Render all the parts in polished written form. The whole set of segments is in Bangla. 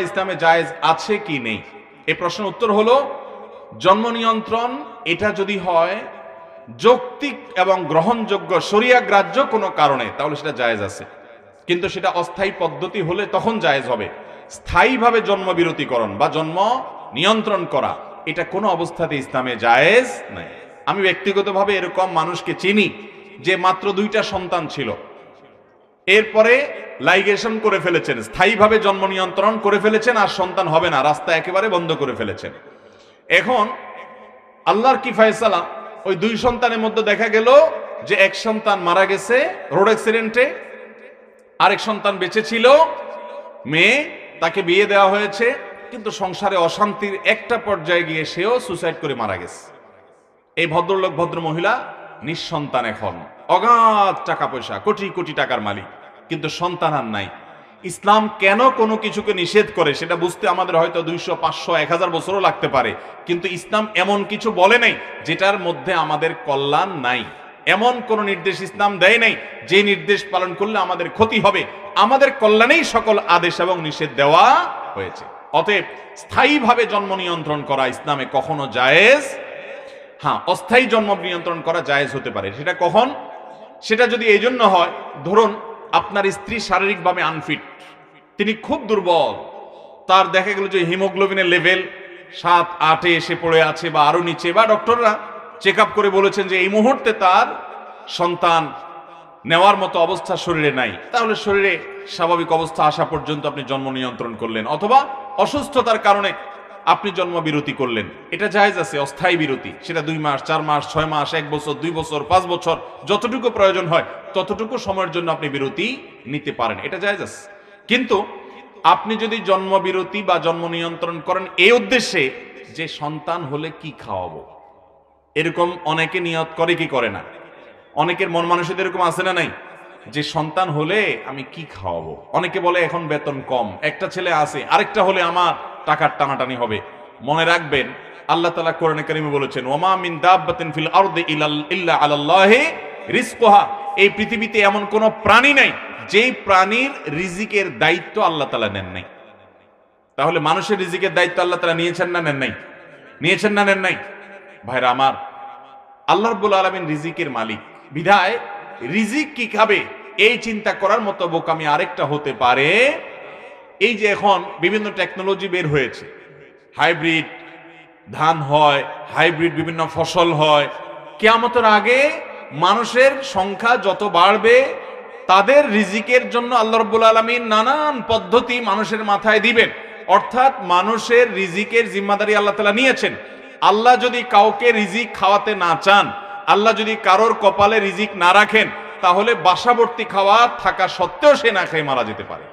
ইসলামে জায়েজ আছে কি নেই, এই প্রশ্নের উত্তর হলো জন্ম নিয়ন্ত্রণ এটা যদি হয় যৌক্তিক এবং গ্রহণযোগ্য শরিয়া গ্রাহ্য কোনো কারণে তাহলে সেটা জায়েজ আছে, কিন্তু সেটা অস্থায়ী পদ্ধতি হলে তখন জায়েজ হবে। স্থায়ীভাবে জন্মবিরতিকরণ বা জন্ম নিয়ন্ত্রণ করা এটা কোনো অবস্থাতে ইসলামে জায়েজ নাই। আমি ব্যক্তিগতভাবে এরকম মানুষকে চিনি যে মাত্র 2টা সন্তান ছিল, এরপরে লাইগেশন করে ফেলেছেন, স্থায়ীভাবে জন্ম নিয়ন্ত্রণ করে ফেলেছেন, আর সন্তান হবে না, রাস্তা একেবারে বন্ধ করে ফেলেছেন। এখন আল্লাহর কি ফয়সালা, ওই 2 সন্তানের মধ্যে দেখা গেল যে এক সন্তান মারা গেছে রোড অ্যাক্সিডেন্টে, আরেক সন্তান বেঁচে ছিল, মেয়ে, তাকে বিয়ে দেওয়া হয়েছে, কিন্তু সংসারে অশান্তির একটা পর্যায়ে গিয়ে সেও সুসাইড করে মারা গেছে। এই ভদ্রলোক ভদ্র মহিলা নিঃসন্তান, এখন অগাধ টাকা পয়সা, কোটি কোটি টাকার মালিক, কিন্তু সন্তান আর নাই। ইসলাম কেন কোনো কিছুকে নিষেধ করে সেটা বুঝতে আমাদের হয়তো 200, 500, 1000 বছরও লাগতে পারে, কিন্তু ইসলাম এমন কিছু বলে নাই যেটার মধ্যে আমাদের কল্যাণ নাই। এমন কোন নির্দেশ ইসলাম দেয় নাই যে নির্দেশ পালন করলে আমাদের ক্ষতি হবে। আমাদের কল্যাণেই সকল আদেশ এবং নিষেধ দেওয়া হয়েছে। অতএব স্থায়ীভাবে জন্ম নিয়ন্ত্রণ করা ইসলামে কখনো জায়েজ, হ্যাঁ অস্থায়ী জন্ম নিয়ন্ত্রণ করা জায়েজ হতে পারে। সেটা কখন? সেটা যদি এই জন্য হয়, ধরুন আপনার স্ত্রী শারীরিকভাবে আনফিট, তিনি খুব দুর্বল, তার দেখা গেল যে হিমোগ্লোবিনের লেভেল 7-8-এ এসে পড়ে আছে বা আরো নিচে, বা ডক্টররা চেক আপ করে বলেছেন যে এই মুহূর্তে তার সন্তান নেওয়ার মতো অবস্থা শরীরে নাই, তাহলে শরীরে স্বাভাবিক অবস্থা আসা পর্যন্ত আপনি জন্ম নিয়ন্ত্রণ করলেন, অথবা অসুস্থতার কারণে আপনি জন্ম বিরতি করলেন, এটা জায়েজ আছে, অস্থায়ী বিরতি। সেটা 2 মাস, 4 মাস, 6 মাস, 1 বছর, 2 বছর, 5 বছর, যতটুকু প্রয়োজন হয় ততটুকু সময়ের জন্য আপনি বিরতি নিতে পারেন, এটা জায়েজ আছে। কিন্তু আপনি যদি জন্ম বিরতি বা জন্ম নিয়ন্ত্রণ করেন এই উদ্দেশ্যে যে সন্তান হলে কি খাওয়াবো, এরকম অনেকে নিয়ত করে কি করে না, অনেকের মন মানসিকতা এরকম আছে না নাই, যে সন্তান হলে আমি কি খাওয়াবো। অনেকে বলে এখন বেতন কম, একটা ছেলে আছে, আরেকটা হলে আমার টাকার টানাটানি হবে। মনে রাখবেন আল্লাহ তাআলা কোরআনে কারিমে বলেছেন, ওমা মিন দাব্বাতিন ফিল আরদি ইল্লা আলাল্লাহি রিজকুহা, এই পৃথিবীতে এমন কোন প্রাণী নাই যেই প্রাণীর রিজিকের দায়িত্ব আল্লাহ তাআলা নেন নাই। তাহলে মানুষের রিজিকের দায়িত্ব আল্লাহ তাআলা নিয়েছেন না নেন নাই? নিয়েছেন না নেন নাই? ভাইরা আমার, আল্লাহ রাব্বুল আলামিন রিজিকের মালিক, বিধায় রিজিক কি খাবে এই চিন্তা করার মতো বোকামি আরেকটা হতে পারে। এই যে এখন বিভিন্ন টেকনোলজি বের হয়েছে, হাইব্রিড ধান হয়, হাইব্রিড বিভিন্ন ফসল হয়, কিয়ামতের আগে মানুষের সংখ্যা যত বাড়বে তাদের রিজিকের জন্য আল্লাহ রাব্বুল আলামিন নানান পদ্ধতি মানুষের মাথায় দিবেন। অর্থাৎ মানুষের রিজিকের জিম্মাদারি আল্লাহ তাআলা নিয়েছেন। আল্লাহ যদি কাউকে রিজিক খাওয়াতে না চান, আল্লাহ যদি কারোর কপালে রিজিক না রাখেন, তাহলে বাসাবর্তী খাওয়া থাকা সত্ত্বেও সে না খেয়ে মারা যেতে পারে।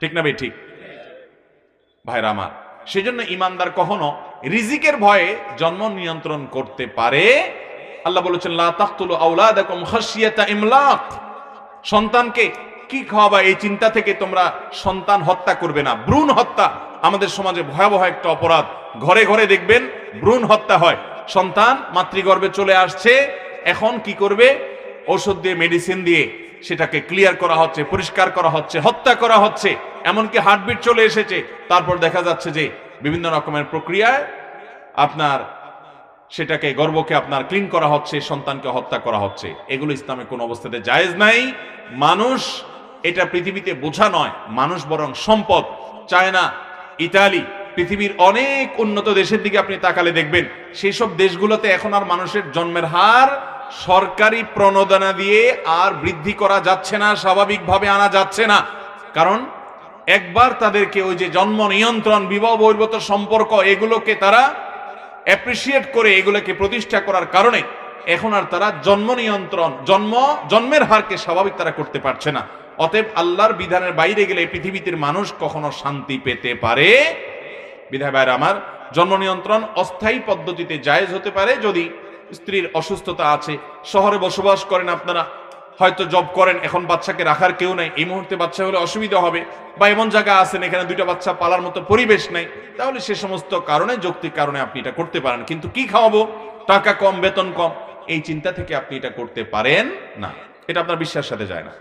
ঠিক না ভাই? ঠিক ভাইরা আমার, সেজন্য ইমানদার কখনো রিজিকের ভয়ে জন্ম নিয়ন্ত্রণ করতে পারে। আল্লাহ বলেছেন, লা তাকতুলু আওলাদাকুম খাশিয়াতা ইমলাক, সন্তানকে কি খাওয়াবা এই চিন্তা থেকে তোমরা সন্তান হত্যা করবে না। ভ্রূণ হত্যা আমাদের সমাজে ভয়াবহ একটা অপরাধ। ঘরে ঘরে দেখবেন ভ্রূণ হত্যা হয়। সন্তান মাতৃগর্ভে চলে আসছে, এখন কি করবে? ঔষধ দিয়ে, মেডিসিন দিয়ে সেটাকে ক্লিয়ার করা হচ্ছে, পরিষ্কার করা হচ্ছে, হত্যা করা হচ্ছে, এমনকি হার্টবিট চলে এসেছে। তারপর দেখা যাচ্ছে যে বিভিন্ন রকমের প্রক্রিয়ায় আপনার সেটাকে, গর্ভকে আপনার ক্লিন করা হচ্ছে, সন্তানকে হত্যা করা হচ্ছে। এগুলো ইসলামে কোন অবস্থাতে জায়েজ নাই। মানুষ এটা পৃথিবীতে বোঝা নয়, মানুষ বরং সম্পদ। চায়না, ইতালি, পৃথিবীর অনেক উন্নত দেশের দিকে আপনি তাকালে দেখবেন সেই সব দেশগুলোতে এখন আর মানুষের জন্মের হার সরকারি প্রণোদনা দিয়ে আর বৃদ্ধি করা যাচ্ছে না, স্বাভাবিকভাবে আনা যাচ্ছে না। কারণ একবার তাদেরকে ওই যে জন্ম নিয়ন্ত্রণ, বিবাহ বহির্ভূত সম্পর্ক, এগুলোকে তারা অ্যাপ্রিসিয়েট করে এগুলোকে প্রতিষ্ঠা করার কারণে এখন আর তারা জন্ম নিয়ন্ত্রণ, জন্মের হারকে স্বাভাবিক তারা করতে পারছে না। অতএব আল্লাহর বিধানের বাইরে গেলে পৃথিবীতে মানুষ কখনো শান্তি পেতে পারে। বিধায় ভাইরা আমার, জন্ম নিয়ন্ত্রণ অস্থায়ী পদ্ধতিতে জায়েজ হতে পারে যদি স্ত্রীর অসুস্থতা আছে। শহরে বসবাস করেন আপনারা, হয়তো জব করেন, এখন বাচ্চাকে রাখার কেউ নাই, এই মুহূর্তে বাচ্চা হলে অসুবিধা হবে, বা এমন জায়গা আছেন এখানে 2টা বাচ্চা পালার মতো পরিবেশ নাই, তাহলে সে সমস্ত কারণে, যৌক্তিক কারণে আপনি এটা করতে পারেন। কিন্তু কি খাওয়াবো, টাকা কম, বেতন কম, এই চিন্তা থেকে আপনি এটা করতে পারেন না। এটা আপনার বিশ্বাসের সাথে যায় না।